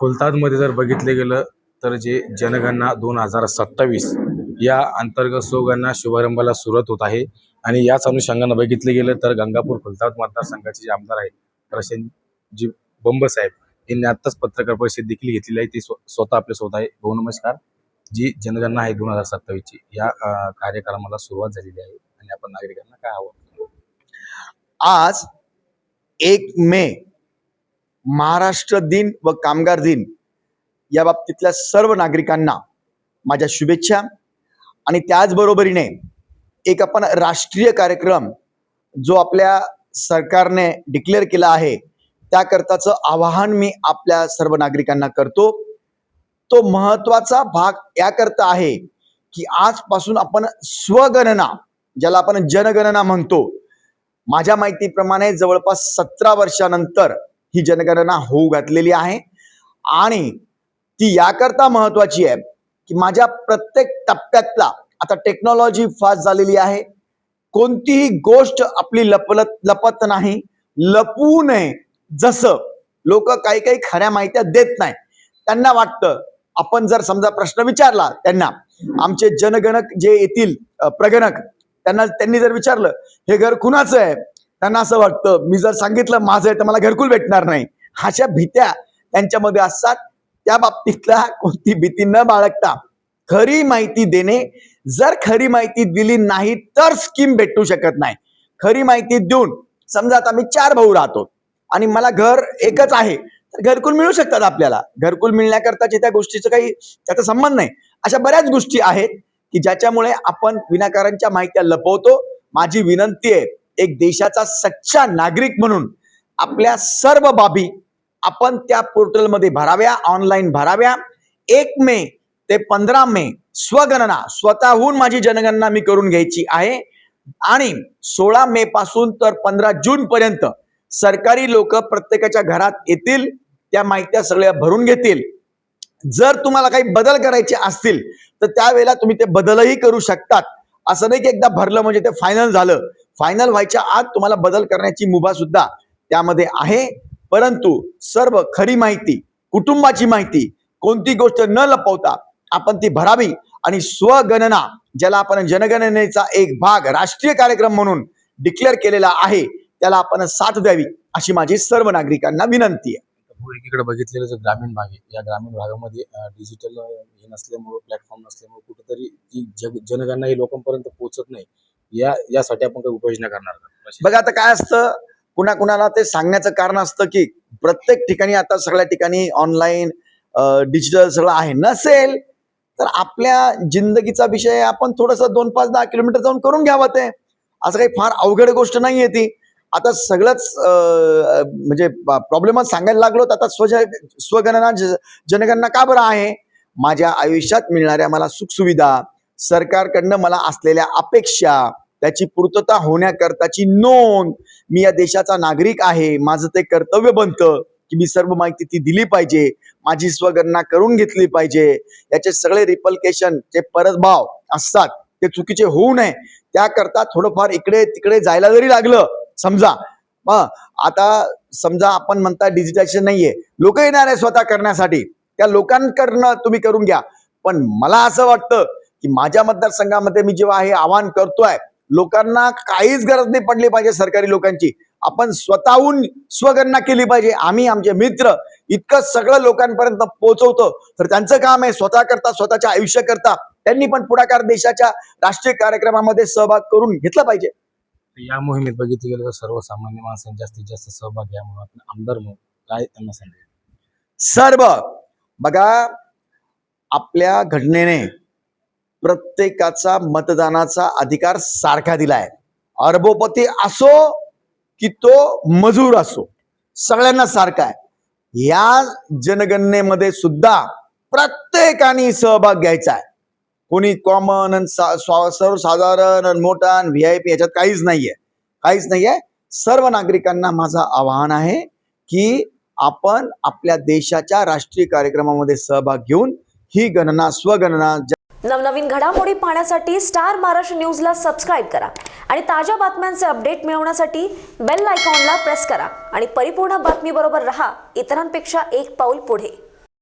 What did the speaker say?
खुलताबादमध्ये जर बघितले गेलं तर जे जनगणना 2027 या अंतर्गत स्वगणना शुभारंभाला सुरुवात होत आहे आणि याच अनुषंगाने बघितले गेलं तर गंगापूर खुलताबाद मतदारसंघाचे जे आमदार आहेत प्रशांतजी बंब साहेब यांनी आत्ताच पत्रकार परिषद देखील घेतलेली आहे. ते स्वतः आपले स्वतः आहे. भाऊ नमस्कार. जी जनगणना आहे 2027 ची या कार्यक्रमाला सुरुवात झालेली आहे आणि आपण नागरिकांना काय हवं? आज 1 मे महाराष्ट्र दिन व कामगार दिन या बाबतीतल्या सर्व नागरिकांना माझ्या शुभेच्छा आणि त्याचबरोबरीने एक आपण राष्ट्रीय कार्यक्रम जो आपल्या सरकारने डिक्लेअर केला आहे त्याकरताचं आवाहन मी आपल्या सर्व नागरिकांना करतो. तो महत्वाचा भाग याकरता आहे की आजपासून आपण स्वगणना ज्याला आपण जनगणना म्हणतो, माझ्या माहितीप्रमाणे जवळपास 17 वर्षानंतर ही जनगणना होऊ घातलेली आहे आणि ती याकरता महत्वाची आहे की माझ्या प्रत्येक टप्प्यातला आता टेक्नॉलॉजी फास्ट झालेली आहे. कोणतीही गोष्ट आपली लपत नाही, लपवू नये. जसं लोक काही काही खऱ्या माहित्या देत नाही, त्यांना वाटतं आपण जर समजा प्रश्न विचारला त्यांना, आमचे जनगणक जे येतील प्रगणक त्यांनी जर विचारलं हे घर कुणाचं आहे, त्यांना असं वाटतं मी जर सांगितलं माझं आहे तर मला घरकुल भेटणार नाही. अशा भीत्या त्यांच्यामध्ये असतात. त्या बाबतीतला कोणती भीती न बाळगता खरी माहिती देणे. जर खरी माहिती दिली नाही तर स्कीम भेटू शकत नाही. खरी माहिती देऊन समजा आता मी 4 भाऊ राहतो आणि मला घर एकच आहे तर घरकुल मिळू शकतात. आपल्याला घरकुल मिळण्याकरताची त्या गोष्टीचं काही त्याचा संबंध नाही. अशा बऱ्याच गोष्टी आहेत की ज्याच्यामुळे आपण विनाकारांच्या माहित्या लपवतो. माझी विनंती आहे एक देशाचा सच्चा नागरिक म्हणून आपल्या सर्व बाबी आपण त्या पोर्टलमध्ये भराव्या, ऑनलाईन भराव्या. 1 मे ते 15 मे स्वगणना स्वतःहून माझी जनगणना मी करून घ्यायची आहे आणि 16 मे पासून तर 15 जून पर्यंत सरकारी लोक प्रत्येकाच्या घरात येतील, त्या माहित्या सगळ्या भरून घेतील. जर तुम्हाला काही बदल करायचे असतील तर त्यावेळेला तुम्ही ते बदलही करू शकतात. असं नाही की एकदा भरलं म्हणजे ते फायनल झालं. फायनल व्हायच्या आत तुम्हाला बदल करण्याची मुभा सुद्धा त्यामध्ये आहे. परंतु सर्व खरी माहिती, कुटुंबाची माहिती, कोणती गोष्ट न लपवता आपण ती भरावी आणि स्वगणना ज्याला आपण जनगणनेचा एक भाग राष्ट्रीय कार्यक्रम म्हणून डिक्लेअर केलेला आहे त्याला आपण साथ द्यावी अशी माझी सर्व नागरिकांना विनंती आहे. एकीकडे बघितलेलं जो ग्रामीण भाग आहे, या ग्रामीण भागामध्ये डिजिटल हे नसल्यामुळे, प्लॅटफॉर्म नसल्यामुळे कुठेतरी ती जनगणना ही लोकांपर्यंत पोहोचत नाही. यासाठी आपण काही उपाययोजना करणार का? बघा आता काय असतं, कुणाला ते सांगण्याचं कारण असतं की प्रत्येक ठिकाणी आता सगळ्या ठिकाणी ऑनलाईन डिजिटल सगळं आहे. नसेल तर आपल्या जिंदगीचा विषय आपण थोडंसं 2, 5, 10 किलोमीटर जाऊन करून घ्यावं. ते असं काही फार अवघड गोष्ट नाहीये ती. आता सगळंच म्हणजे प्रॉब्लेमच सांगायला लागलो तर आता स्वगणना जनगणना का बरं आहे? माझ्या आयुष्यात मिळणाऱ्या मला सुखसुविधा, सरकारकडनं मला असलेल्या अपेक्षा, त्याची पूर्तता होण्याकरताची नोंद, मी या देशाचा नागरिक आहे, माझं ते कर्तव्य बनतं की मी सर्व माहिती ती दिली पाहिजे, माझी स्वगणना करून घेतली पाहिजे. याचे सगळे रिपल्केशन जे परतभाव असतात ते चुकीचे होऊ नये त्याकरता थोडंफार इकडे तिकडे जायला जरी लागलं, समजा आता समजा आपण म्हणता डिजिटायझेशन नाहीये, लोक येणार आहे स्वतः करण्यासाठी, त्या लोकांकडनं तुम्ही करून घ्या. पण मला असं वाटतं की माझ्या मतदारसंघामध्ये मी जेव्हा हे आवाहन करतोय, लोकांना काहीच गरज नाही पडली पाहिजे सरकारी लोकांची. आपण स्वतःहून स्वगणना केली पाहिजे. आम्ही आमचे मित्र इतकं सगळं लोकांपर्यंत पोहोचवतो तर त्यांचं काम आहे स्वतः करता, स्वतःच्या आयुष्य करता त्यांनी पण पुढाकार देशाच्या राष्ट्रीय कार्यक्रमामध्ये सहभाग करून घेतला पाहिजे. या मोहिमेत बघितलं गेलं तर सर्वसामान्य माणसांनी जास्तीत जास्त सहभाग घ्या म्हणून आपण आमदार म्हणून काय त्यांना सांगायचं? सर्व बघा, आपल्या घटनेने प्रत्येकाचा मतदानाचा अधिकार सारखा दिलाय. अरबोपती असो की तो मजूर असो, सगळ्यांना सारखा आहे. या जनगणनेमध्ये सुद्धा प्रत्येकाने सहभाग घ्यायचा आहे. कोणी कॉमन, सर्वसाधारण, मोठा, VIP याच्यात काहीच नाहीये. सर्व नागरिकांना माझं आवाहन आहे की आपण आपल्या देशाच्या राष्ट्रीय कार्यक्रमामध्ये सहभाग घेऊन ही गणना, स्वगणना. नवनवीन घडामोडी पाहण्यासाठी स्टार महाराष्ट्र न्यूजला सबस्क्राईब करा आणि ताज्या बातम्यांचे अपडेट मिळवण्यासाठी बेल आयकॉनला प्रेस करा आणि परिपूर्ण बातमी बरोबर रहा, इतरांपेक्षा एक पाऊल पुढे.